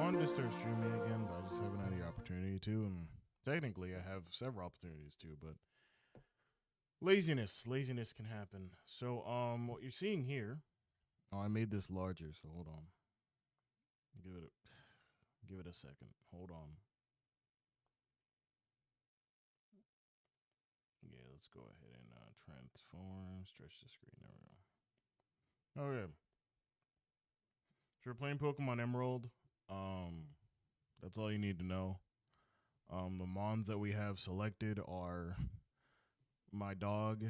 wanted to start streaming again, but I just haven't had the opportunity to. And technically, I have several opportunities to, but laziness can happen. So, what you're seeing here. Oh, I made this larger, so hold on. Give it a second. Hold on. Yeah, let's go ahead and transform, stretch the screen. There we go. Okay. So we're playing Pokemon Emerald. That's all you need to know. The mons that we have selected are my dog,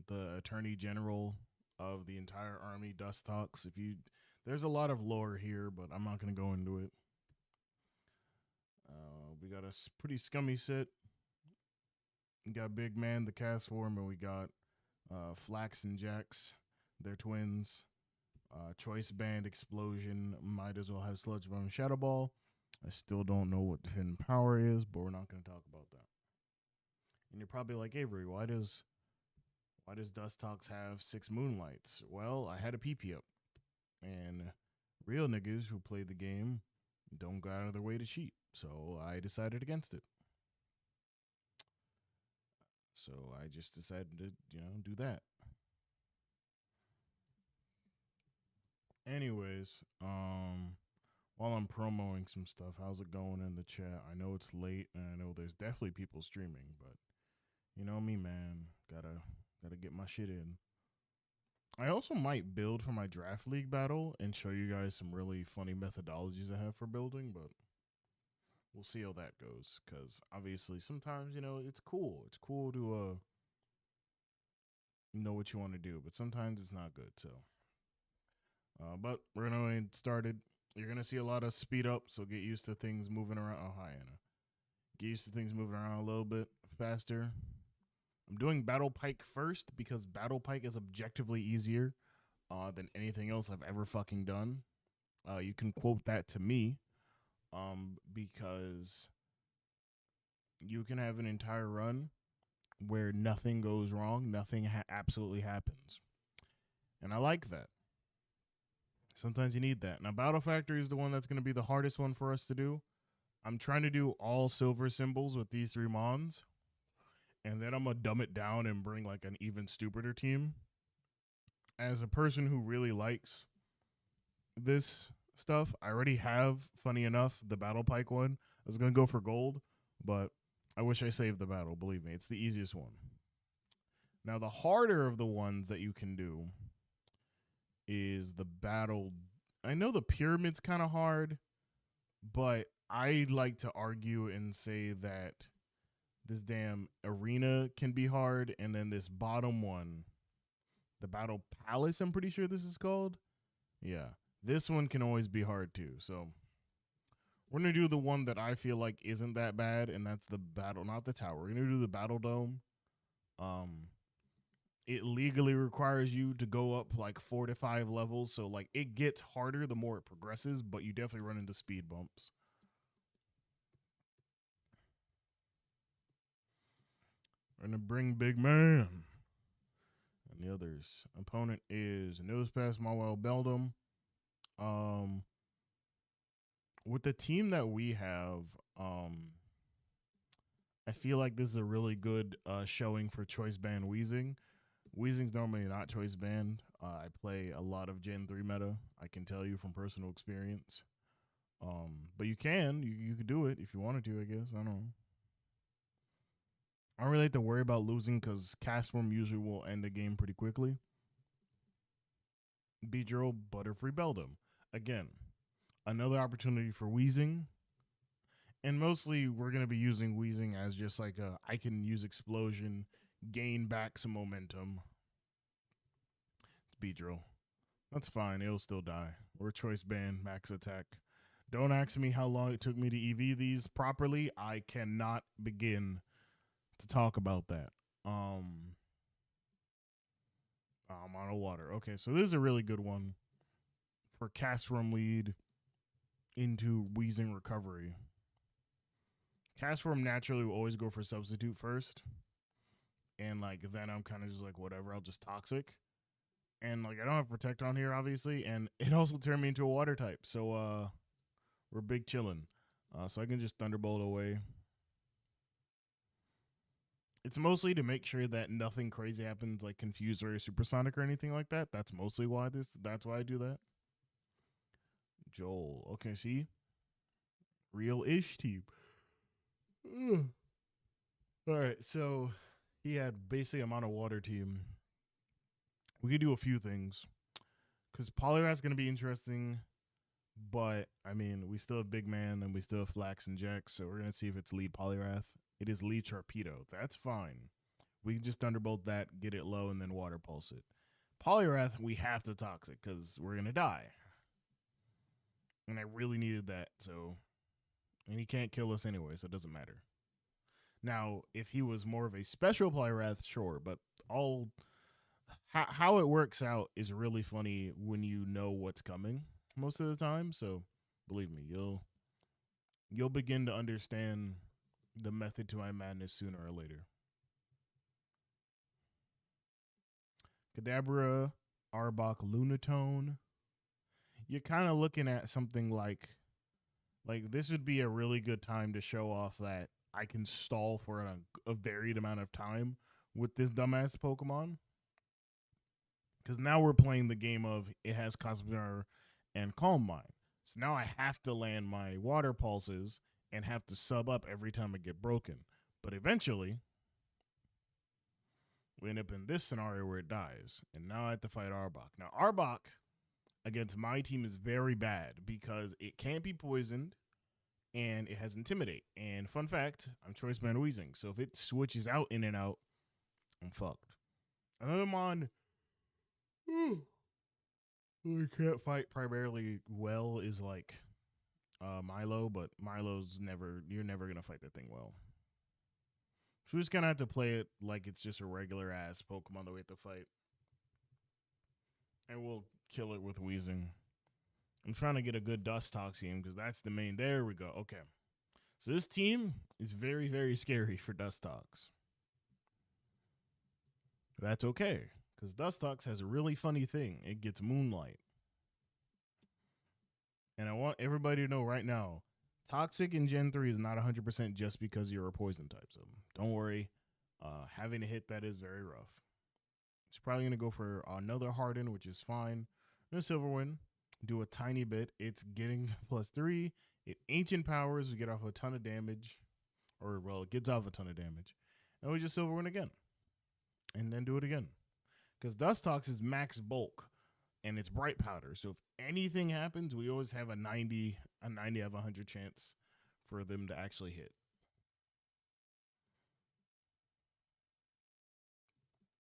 the Attorney General of the entire army, Dustox. There's a lot of lore here, but I'm not gonna go into it. We got a pretty scummy set. We got Big Man, the castform, and we got Flax and Jax. They're twins. Choice Band Explosion. Might as well have Sludge Bomb Shadow Ball. I still don't know what Finn Power is, but we're not going to talk about that. And you're probably like, Avery, why does Dustox have 6 Moonlights? Well, I had a PP up. And real niggas who play the game don't go out of their way to cheat. So I decided against it. So I just decided to, do that. Anyways, while I'm promoting some stuff, how's it going in the chat? I know it's late, and I know there's definitely people streaming, but you know me, man. Gotta get my shit in. I also might build for my draft league battle and show you guys some really funny methodologies I have for building, but we'll see how that goes. Because obviously, sometimes it's cool. It's cool to know what you want to do, but sometimes it's not good. So, but we're gonna get started. You're gonna see a lot of speed up, so get used to things moving around. Oh, hi, Anna. Get used to things moving around a little bit faster. I'm doing Battle Pike first because Battle Pike is objectively easier than anything else I've ever fucking done. You can quote that to me because you can have an entire run where nothing goes wrong, nothing absolutely happens. And I like that. Sometimes you need that. Now, Battle Factory is the one that's going to be the hardest one for us to do. I'm trying to do all silver symbols with these 3 mons. And then I'm going to dumb it down and bring like an even stupider team. As a person who really likes this stuff, I already have, funny enough, the Battle Pike one. I was going to go for gold, but I wish I saved the battle. Believe me, it's the easiest one. Now, the harder of the ones that you can do is the battle. I know the pyramid's kind of hard, but I like to argue and say that this damn arena can be hard, and then this bottom one, the Battle Palace, I'm pretty sure this is called. Yeah, this one can always be hard too. So we're going to do the one that I feel like isn't that bad, and that's the battle, not the tower. We're going to do the Battle Dome. It legally requires you to go up like 4 to 5 levels, so like it gets harder the more it progresses, but you definitely run into speed bumps. We're gonna bring Big Man. And the others. Opponent is Nosepass, Mawile, Beldum. With the team that we have, I feel like this is a really good showing for Choice Band Weezing. Weezing's normally not Choice Band. I play a lot of Gen 3 meta. I can tell you from personal experience. But you can do it if you wanted to, I guess. I don't know. I don't really have to worry about losing because castform usually will end the game pretty quickly. Beedrill, Butterfree, Beldum. Again, another opportunity for Weezing. And mostly we're going to be using Weezing as just like I can use Explosion, gain back some momentum. It's Beedrill. That's fine. It'll still die. We're Choice Band, max attack. Don't ask me how long it took me to EV these properly. I cannot begin to talk about that. I'm out of water. Okay, so this is a really good one for castform lead into Weezing recovery. Castform naturally will always go for substitute first. And like then I'm kind of just like whatever, I'll just toxic. And like I don't have protect on here obviously, and it also turned me into a water type. So we're We're big chillin'. So I can just Thunderbolt away. It's mostly to make sure that nothing crazy happens, like Confuser or Supersonic or anything like that. That's mostly why that's why I do that. Joel. Okay, see? Real-ish team. Alright, so he had basically a mono water team. We could do a few things. Because Poliwrath's going to be interesting. But, I mean, we still have Big Man and we still have Flax and Jax. So we're going to see if it's lead Poliwrath. It is lead Sharpedo. That's fine. We can just Thunderbolt that, get it low, and then Water Pulse it. Poliwrath, we have to Toxic because we're going to die. And I really needed that. So, and he can't kill us anyway, so it doesn't matter. Now, if he was more of a special Poliwrath, sure. But how it works out is really funny when you know what's coming most of the time. So, believe me, you'll begin to understand the method to my madness sooner or later. Kadabra, Arbok, Lunatone. You're kind of looking at something like this would be a really good time to show off that I can stall for a varied amount of time with this dumbass Pokemon. Because now we're playing the game of it has Cosmere and Calm Mind. So now I have to land my Water Pulses and have to sub up every time I get broken. But eventually, we end up in this scenario where it dies. And now I have to fight Arbok. Now, Arbok against my team is very bad because it can't be poisoned and it has Intimidate. And fun fact, I'm Choice Band Weezing. So if it switches out in and out, I'm fucked. Another mon I can't fight primarily well is like Milo, but you're never going to fight that thing well. So we're just going to have to play it like it's just a regular ass Pokemon that we have to fight. And we'll kill it with Weezing. I'm trying to get a good Dustoxium because that's the main. There we go. Okay. So this team is very, very scary for Dustox. That's okay because Dustox has a really funny thing. It gets Moonlight. And I want everybody to know right now, Toxic in Gen 3 is not 100% just because you're a poison type. So don't worry. Having a hit that is very rough. It's probably going to go for another Harden, which is fine. No Silverwind. Do a tiny bit. It's getting +3. It Ancient Powers. We get off a ton of damage. Or, well, it gets off a ton of damage. And we just Silverwind again. And then do it again. Because Dustox is max bulk. And it's Bright Powder. So if anything happens, we always have a 90 out of 100 chance for them to actually hit.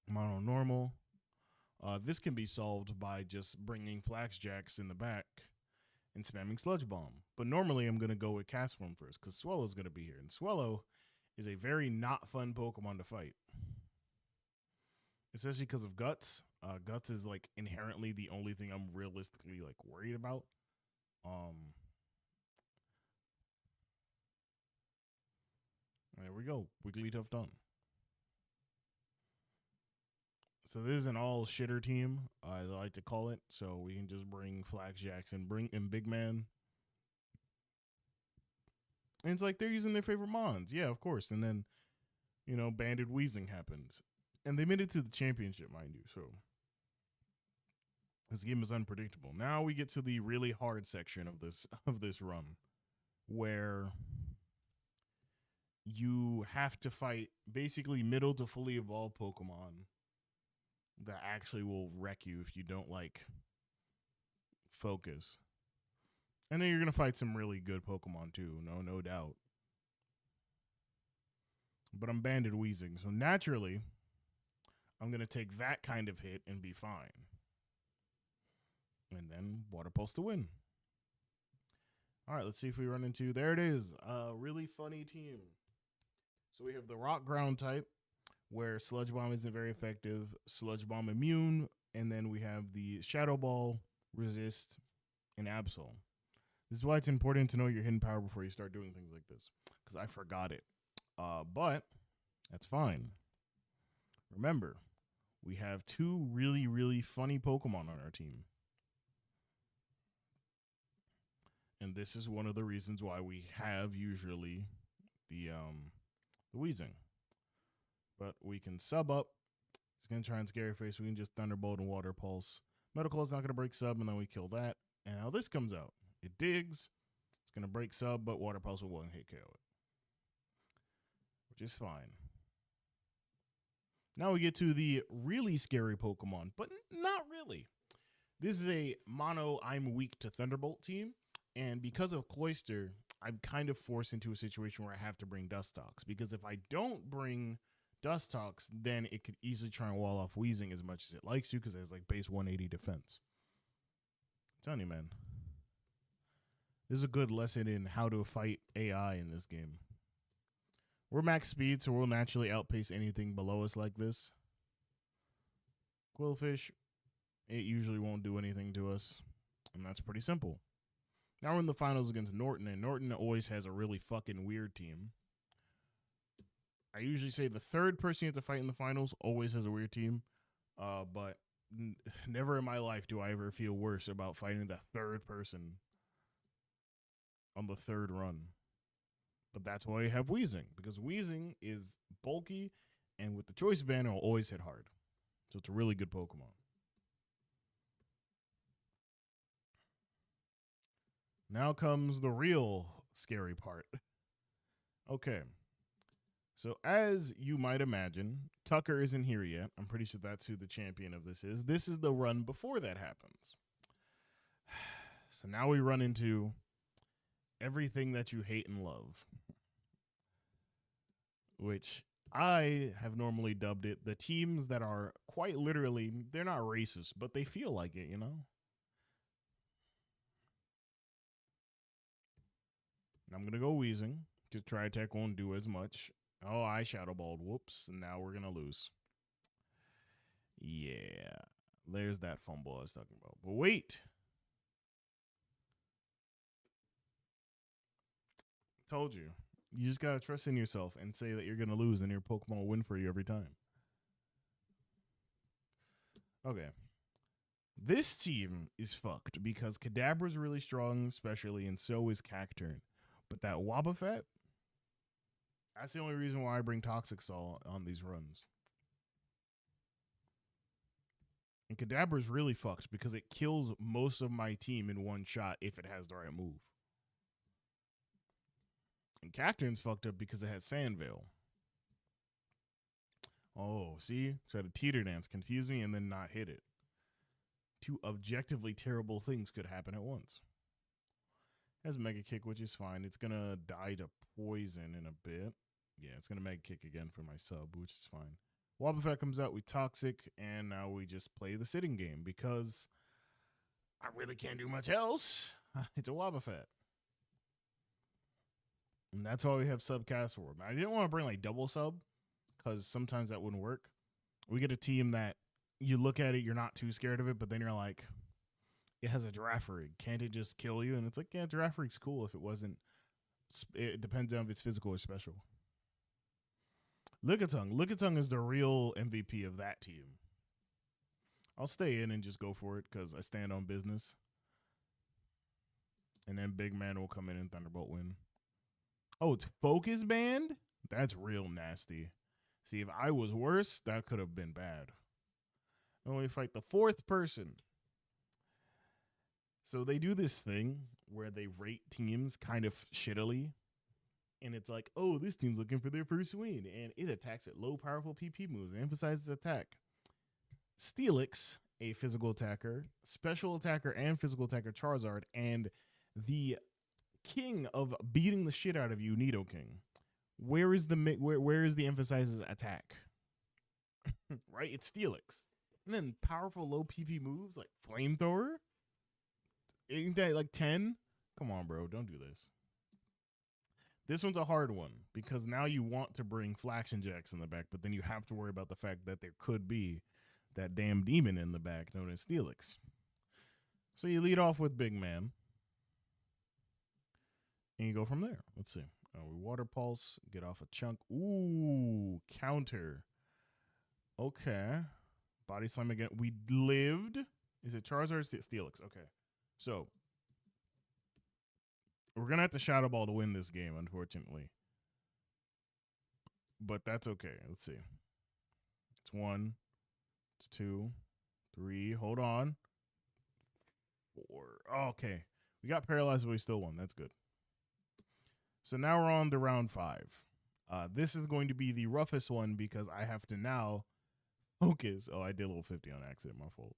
Mono normal. This can be solved by just bringing Flax Jacks in the back and spamming Sludge Bomb. But normally I'm going to go with Castform first because Swellow's going to be here. And Swellow is a very not fun Pokemon to fight. Especially because of Guts. Guts is like inherently the only thing I'm realistically like worried about. There we go. Wigglytuff done. So this is an all shitter team, I like to call it. So we can just bring Flax Jackson, bring in Big Man. And it's like they're using their favorite mons. Yeah, of course. And then, Banded Weezing happens. And they made it to the championship, mind you. So this game is unpredictable. Now we get to the really hard section of this run where you have to fight basically middle to fully evolved Pokemon that actually will wreck you if you don't focus. And then you're going to fight some really good Pokemon too, no doubt. But I'm Banded Weezing, so naturally I'm going to take that kind of hit and be fine. And then Water Pulse to win. All right, let's see if we run into, there it is, a really funny team. So we have the Rock Ground type, where Sludge Bomb isn't very effective, Sludge Bomb immune, and then we have the Shadow Ball, Resist, and Absol. This is why it's important to know your hidden power before you start doing things like this, because I forgot it. But that's fine. Remember, we have two really, really funny Pokemon on our team. And this is one of the reasons why we have usually the wheezing. But we can sub up. It's going to try and scary face. We can just Thunderbolt and Water Pulse. Medical is not going to break sub, and then we kill that. And now this comes out. It digs. It's going to break sub, but Water Pulse will one hit KO it, which is fine. Now we get to the really scary Pokemon, but not really. This is a mono I'm weak to Thunderbolt team, and because of Cloyster, I'm kind of forced into a situation where I have to bring Dustox, because if I don't bring Dustox, then it could easily try and wall off Wheezing as much as it likes to, because it has like base 180 defense. I'm telling you, man. This is a good lesson in how to fight AI in this game. We're max speed, so we'll naturally outpace anything below us like this. Quillfish, it usually won't do anything to us, and that's pretty simple. Now we're in the finals against Norton, and Norton always has a really fucking weird team. I usually say the third person you have to fight in the finals always has a weird team, but never in my life do I ever feel worse about fighting the third person on the third run. But that's why you have Wheezing, because Wheezing is bulky, and with the Choice Band, it'll always hit hard. So it's a really good Pokemon. Now comes the real scary part. Okay. So as you might imagine, Tucker isn't here yet. I'm pretty sure that's who the champion of this is. This is the run before that happens. So now we run into everything that you hate and love, which I have normally dubbed it the teams that are quite literally, they're not racist, but they feel like it, you know? I'm going to go Wheezing to try attack won't do as much. Oh, I Shadow Balled. Whoops. And now we're going to lose. Yeah. There's that fumble I was talking about. But wait. Told you. You just got to trust in yourself and say that you're going to lose and your Pokemon will win for you every time. Okay. This team is fucked because Kadabra's really strong, especially, and so is Cacturne. But that Wobbuffet, that's the only reason why I bring Toxic Saw on these runs. And Kadabra's really fucked because it kills most of my team in one shot if it has the right move. And Cacturne's fucked up because it has Sand Veil. Oh, see? Try to teeter dance, confuse me, and then not hit it. Two objectively terrible things could happen at once. Has Mega Kick, which is fine. It's going to die to Poison in a bit. Yeah, it's going to Mega Kick again for my sub, which is fine. Wobbuffet comes out, we Toxic, and now we just play the sitting game because I really can't do much else. It's a Wobbuffet. And that's why we have sub castform. I didn't want to bring like double sub because sometimes that wouldn't work. We get a team that you look at it, you're not too scared of it, but then you're like, it has a Giraffe Rig. Can't it just kill you? And it's like, yeah, Giraffe Rig's cool if it wasn't. It depends on if it's physical or special. Lickitung is the real MVP of that team. I'll stay in and just go for it because I stand on business. And then Big Man will come in and Thunderbolt win. Oh, it's Focus Band? That's real nasty. See, if I was worse, that could have been bad. And we fight the fourth person. So they do this thing where they rate teams kind of shittily. And it's like, oh, this team's looking for their first win. And it attacks at low, powerful PP moves and emphasizes attack. Steelix, a physical attacker, special attacker, and physical attacker Charizard, and the king of beating the shit out of you, Nidoking. Where is the emphasizes attack? Right? It's Steelix. And then powerful low PP moves like Flamethrower? Ain't that like 10? Come on, bro. Don't do this. This one's a hard one because now you want to bring Flaxen Jacks in the back, but then you have to worry about the fact that there could be that damn demon in the back known as Steelix. So you lead off with Big Man. And you go from there. Let's see. We Water Pulse, get off a chunk. Ooh, counter. Okay. Body Slam again. We lived. Is it Charizard or Steelix? Okay. So We're gonna have to Shadow Ball to win this game, unfortunately. But that's okay. Let's see. It's 1, it's 2, 3. Hold on. 4. Oh, okay. We got paralyzed, but we still won. That's good. So now we're on to round 5. This is going to be the roughest one because I have to now focus. Oh, I did a little 50 on accident. My fault.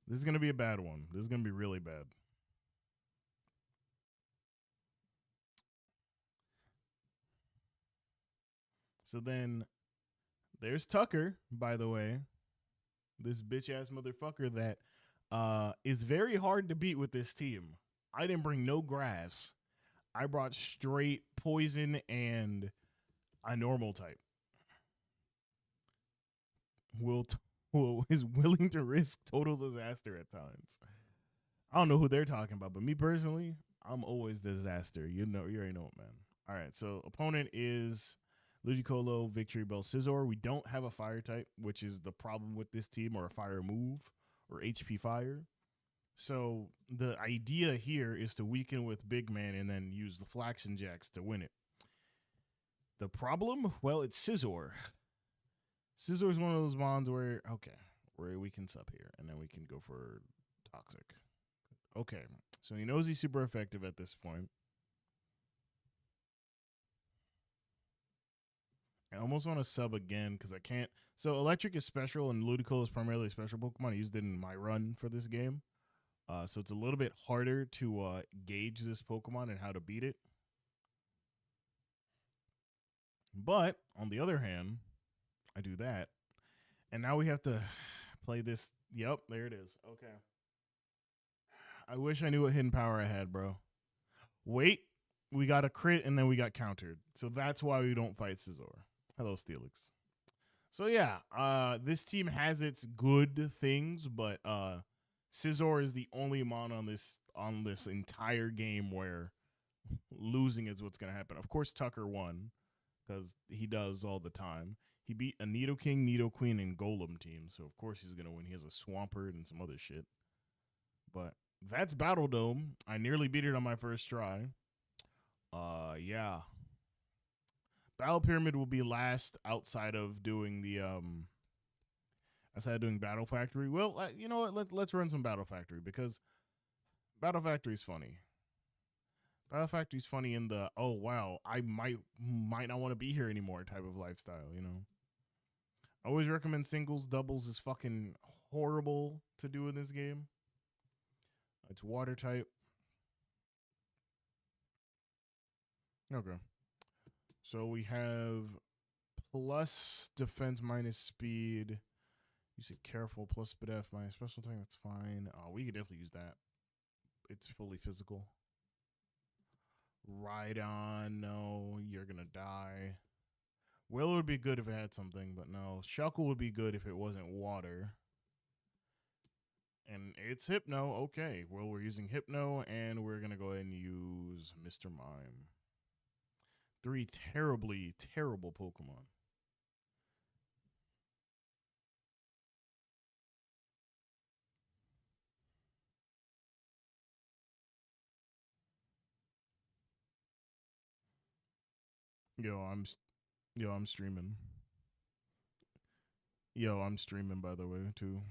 This is going to be a bad one. This is going to be really bad. So then there's Tucker, by the way. This bitch ass motherfucker that is very hard to beat with this team. I didn't bring no grass. I brought straight poison and a normal type. Is willing to risk total disaster at times. I don't know who they're talking about, but me personally, I'm always disaster. You already know it, man. All right, so opponent is Ludicolo, Victory Bell, Scizor. We don't have a fire type, which is the problem with this team, or a fire move, or HP fire. So the idea here is to weaken with Big Man and then use the Flaxen Jacks to win it. The problem? Well, it's Scizor. Scizor is one of those mons where we can sub here, and then we can go for Toxic. Okay, so he knows he's super effective at this point. I almost want to sub again because I can't. So Electric is special, and Ludicolo is primarily a special Pokemon. I used it in my run for this game. So it's a little bit harder to gauge this Pokemon and how to beat it. But on the other hand, I do that. And now we have to play this. Yep, there it is. Okay. I wish I knew what hidden power I had, bro. Wait, we got a crit and then we got countered. So that's why we don't fight Scizor. Hello, Steelix. So yeah, this team has its good things, but Scizor is the only mon on this entire game where losing is what's gonna happen. Of course, Tucker won because he does all the time. He beat a Nidoking, Nidoqueen, and Golem team, so of course he's gonna win. He has a Swampert and some other shit. But that's Battle Dome. I nearly beat it on my first try. Yeah. Battle Pyramid will be last outside of doing the Battle Factory. Well, you know what? Let's run some Battle Factory because Battle Factory is funny. Battle Factory is funny in the oh wow, I might not want to be here anymore type of lifestyle, you know. I always recommend singles. Doubles is fucking horrible to do in this game. It's water type. Okay. So we have plus defense minus speed. You said careful plus speed F minus special attack. That's fine. Oh, we could definitely use that. It's fully physical. Ride on. No, you're going to die. Will would be good if it had something, but no. Shuckle would be good if it wasn't water. And it's Hypno. Okay. Well, we're using Hypno, and we're going to go ahead and use Mr. Mime. 3 terribly, terrible Pokemon. I'm streaming. I'm streaming, by the way, too.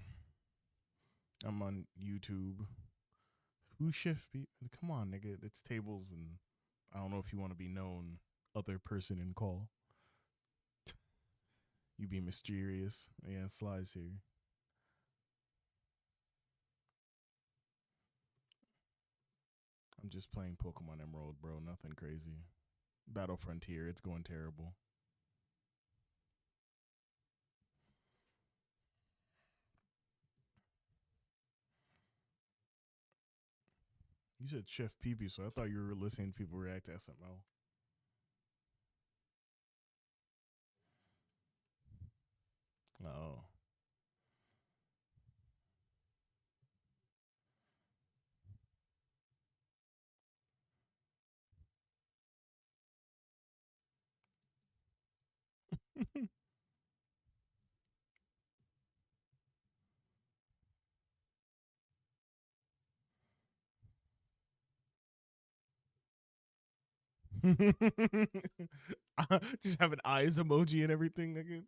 I'm on YouTube. Who shift? Come on, nigga. It's tables, and I don't know if you want to be known other person in call. You be mysterious. Yeah, Sly's here. I'm just playing Pokemon Emerald, bro. Nothing crazy. Battle Frontier. It's going terrible. You said Chef Pee, so I thought you were listening to people react to SML. Oh. Just have an eyes emoji and everything, nigga.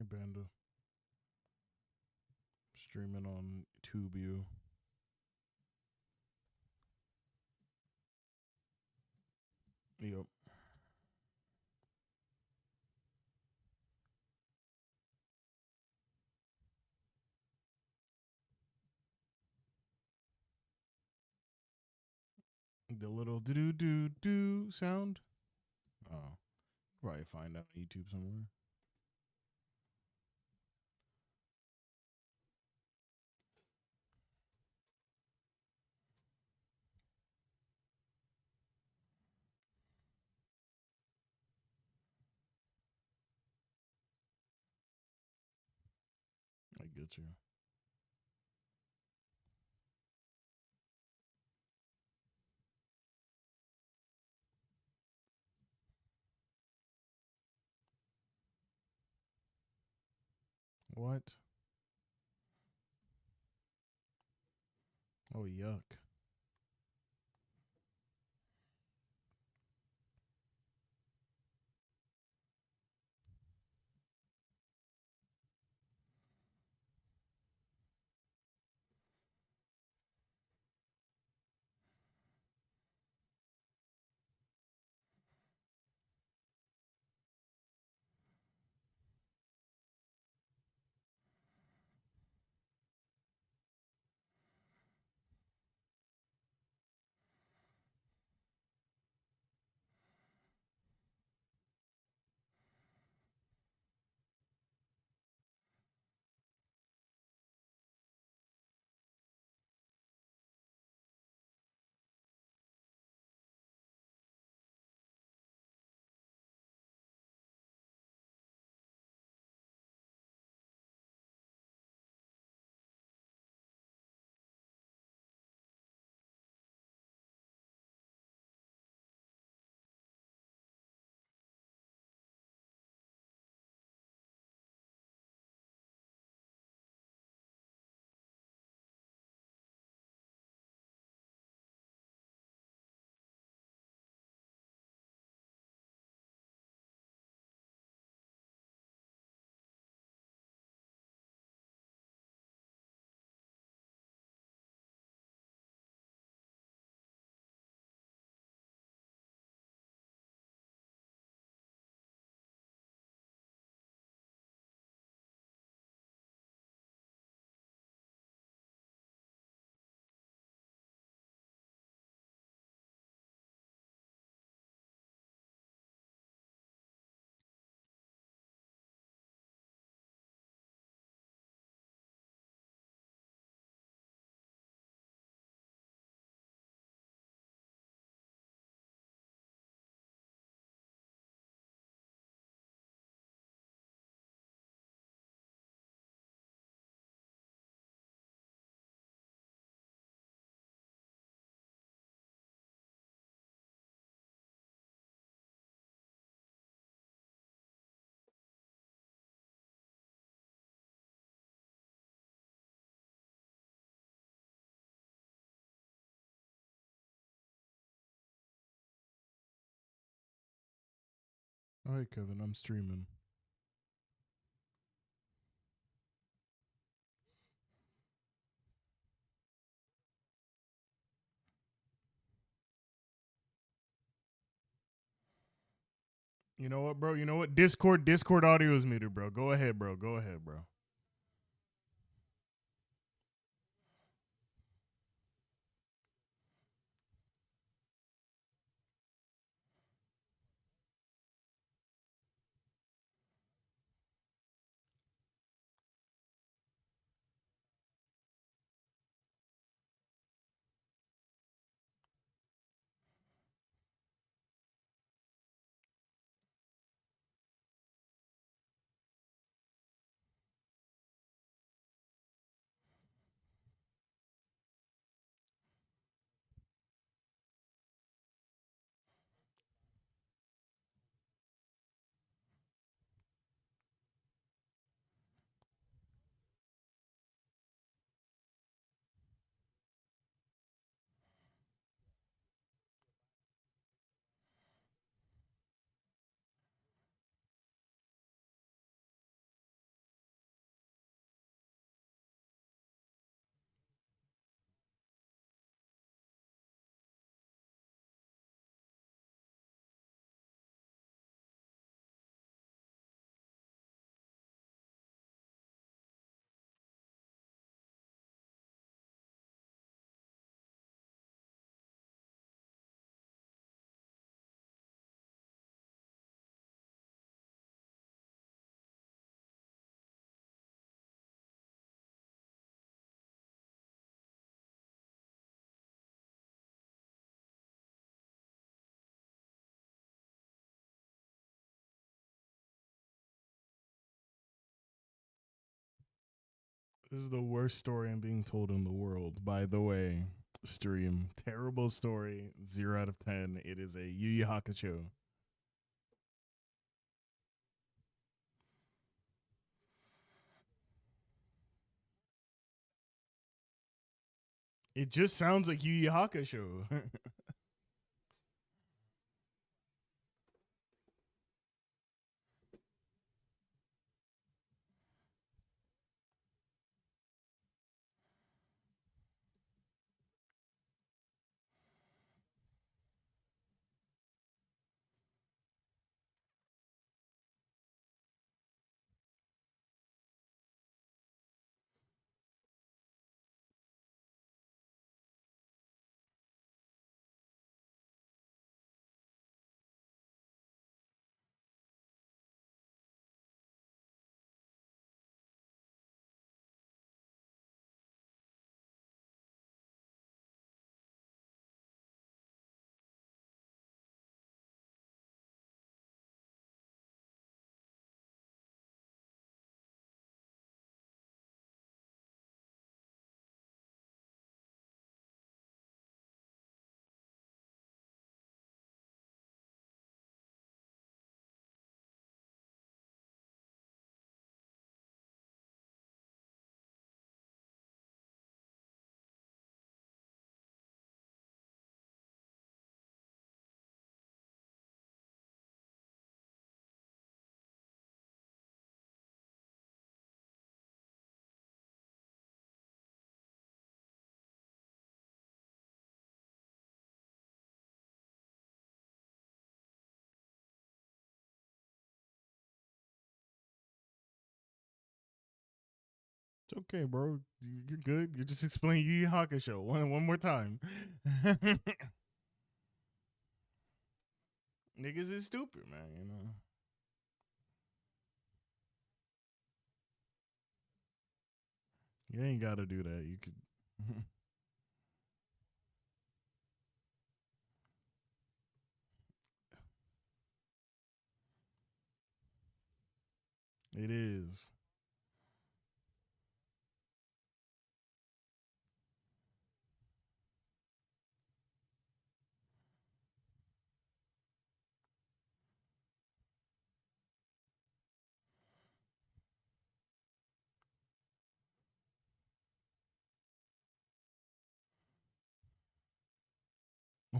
Banda streaming on TubeU. Yep. The little do do do do sound. Oh, probably find out on YouTube somewhere. I get you. What? Oh, yuck. All right, Kevin, I'm streaming. You know what, bro? You know what? Discord audio is muted, bro. Go ahead, bro. Go ahead, bro. This is the worst story I'm being told in the world. By the way, stream terrible story. 0 out of 10. It is a Yu Yu Hakusho. It just sounds like Yu Yu Hakusho. It's okay, bro. You're good. You just explain Yu Yu Hakusho one more time. Niggas is stupid, man. You know. You ain't gotta do that. You could. It is.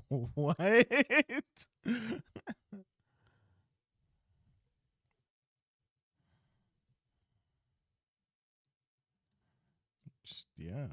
What? Yeah.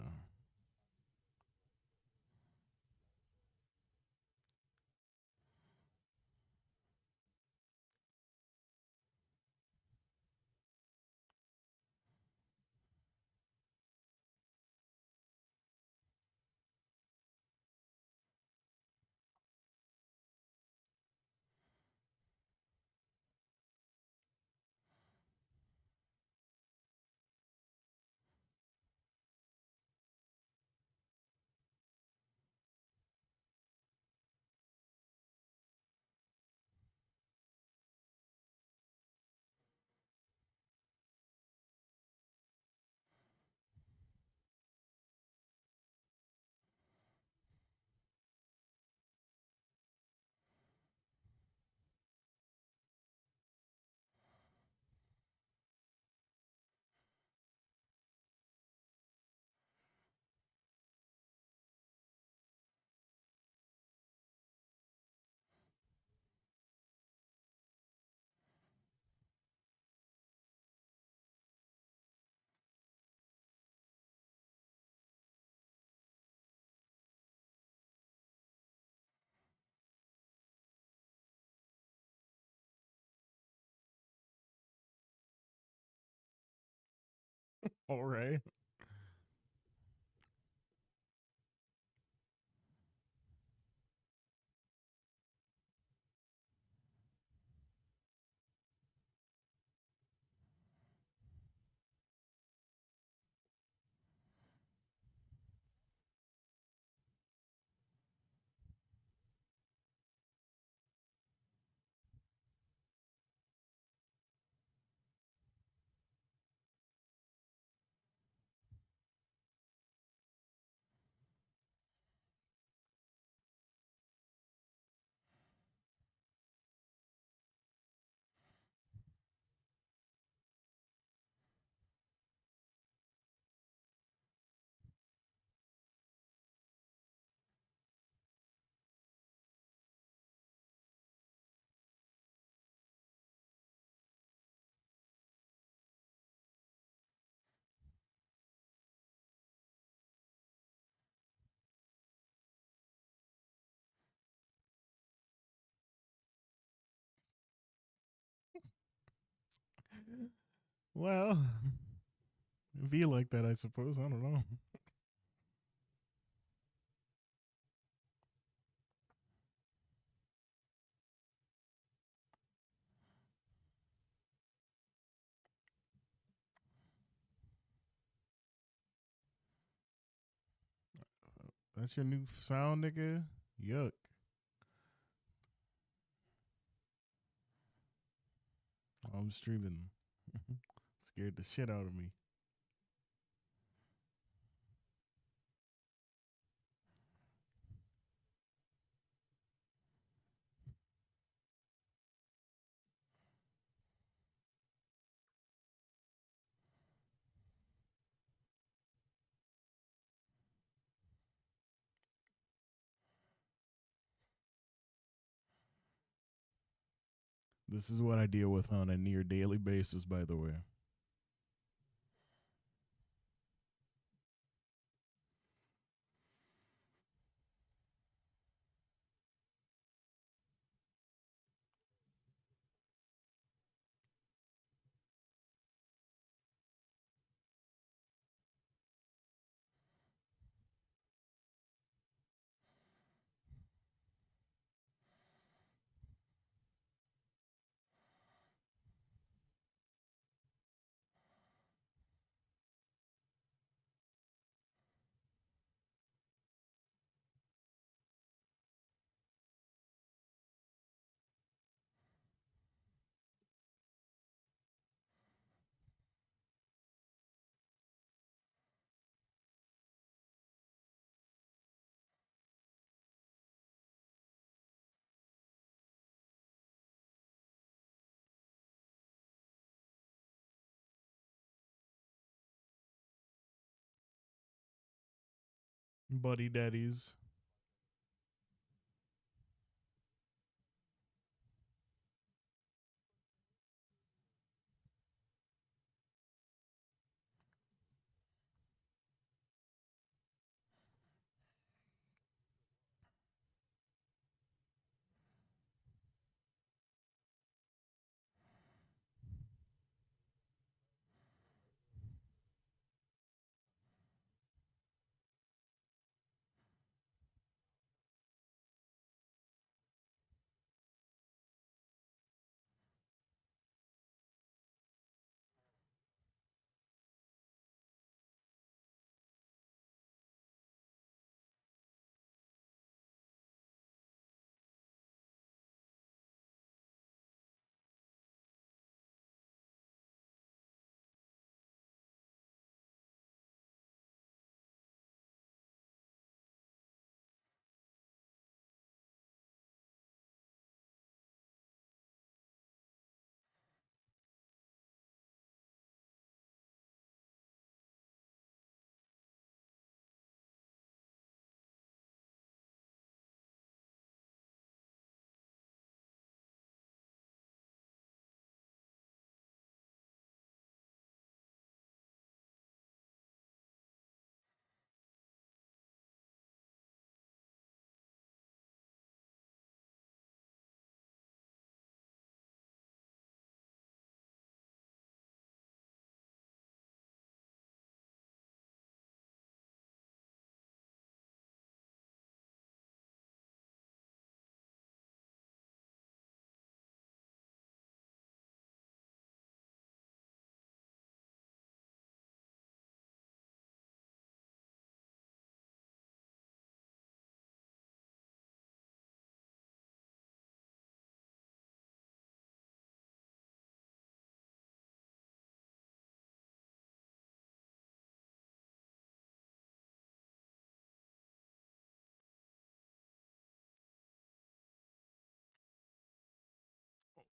All right. Well, be like that, I suppose. I don't know. That's your new sound, nigga. Yuck. I'm streaming. Scared the shit out of me. This is what I deal with on a near daily basis, by the way. Buddy daddies.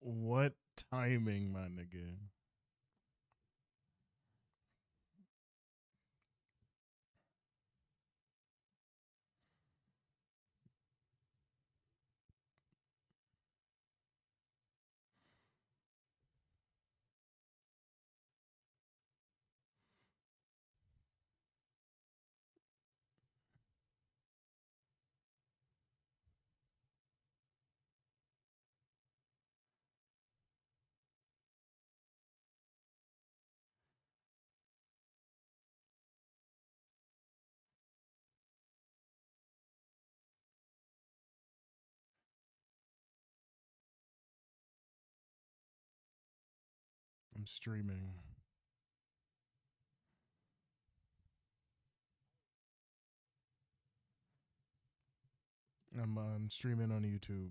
What timing, my nigga? I'm streaming. I'm streaming on YouTube.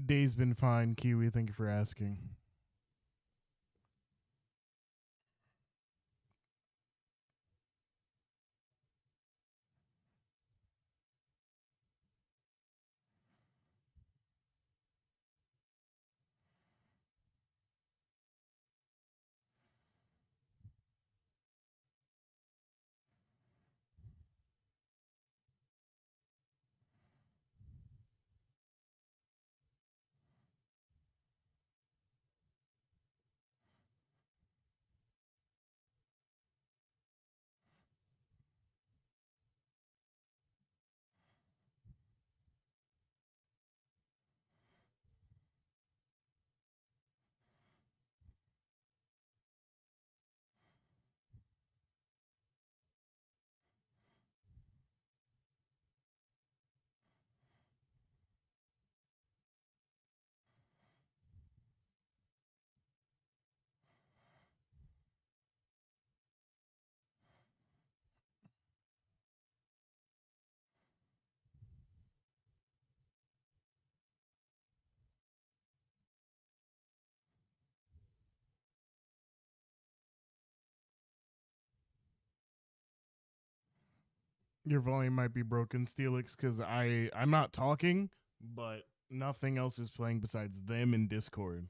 Day's been fine, Kiwi. Thank you for asking. Your volume might be broken, Steelix, because I'm not talking, but nothing else is playing besides them in Discord.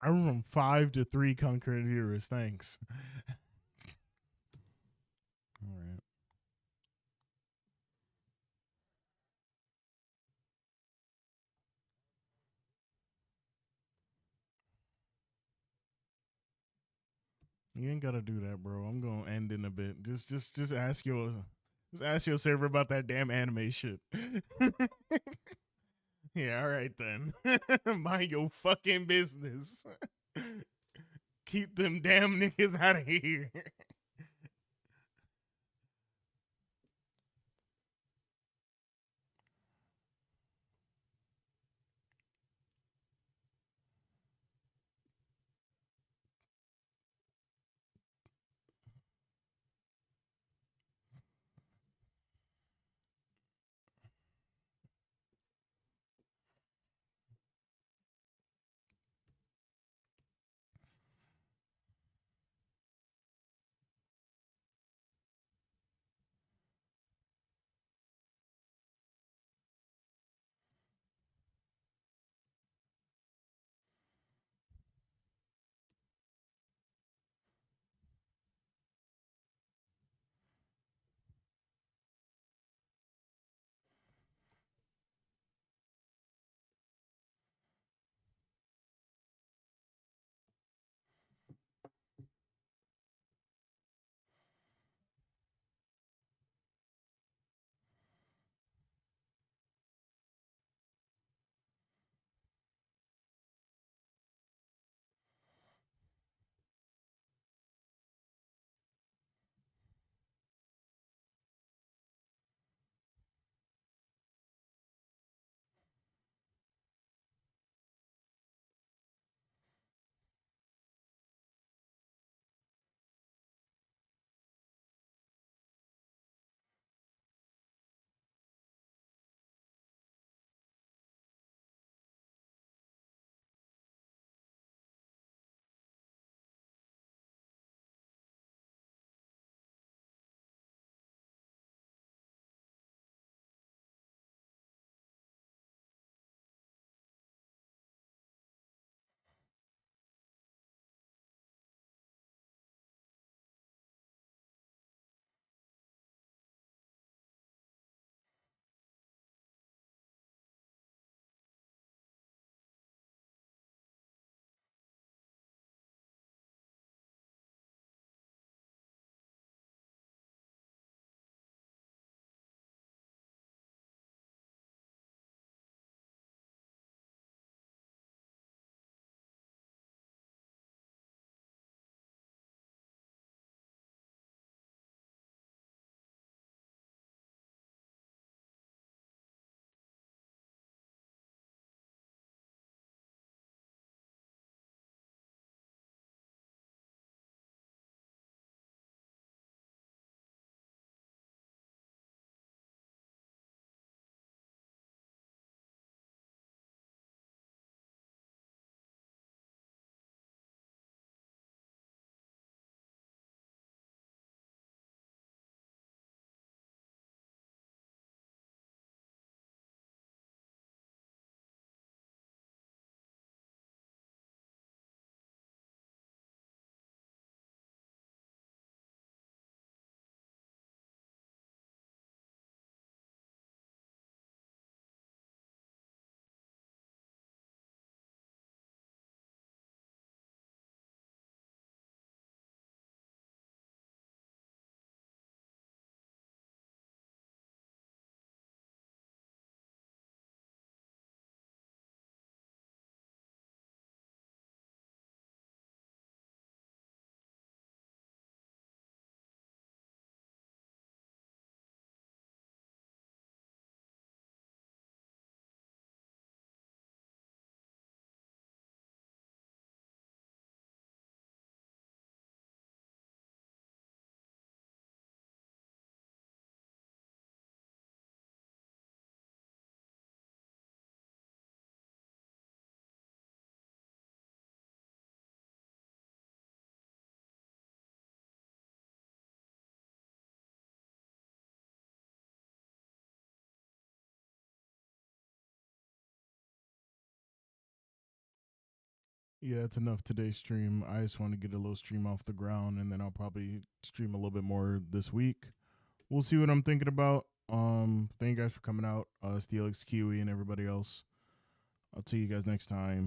I'm from 5 to 3 concurrent viewers. Thanks. All right. You ain't gotta do that, bro. I'm gonna end in a bit. Just ask your server about that damn anime shit. Yeah, all right then. Mind your fucking business. Keep them damn niggas out of here. Yeah, it's enough today's stream. I just want to get a little stream off the ground, and then I'll probably stream a little bit more this week. We'll see what I'm thinking about. Thank you guys for coming out. Steelix, Kiwi, and everybody else. I'll see you guys next time.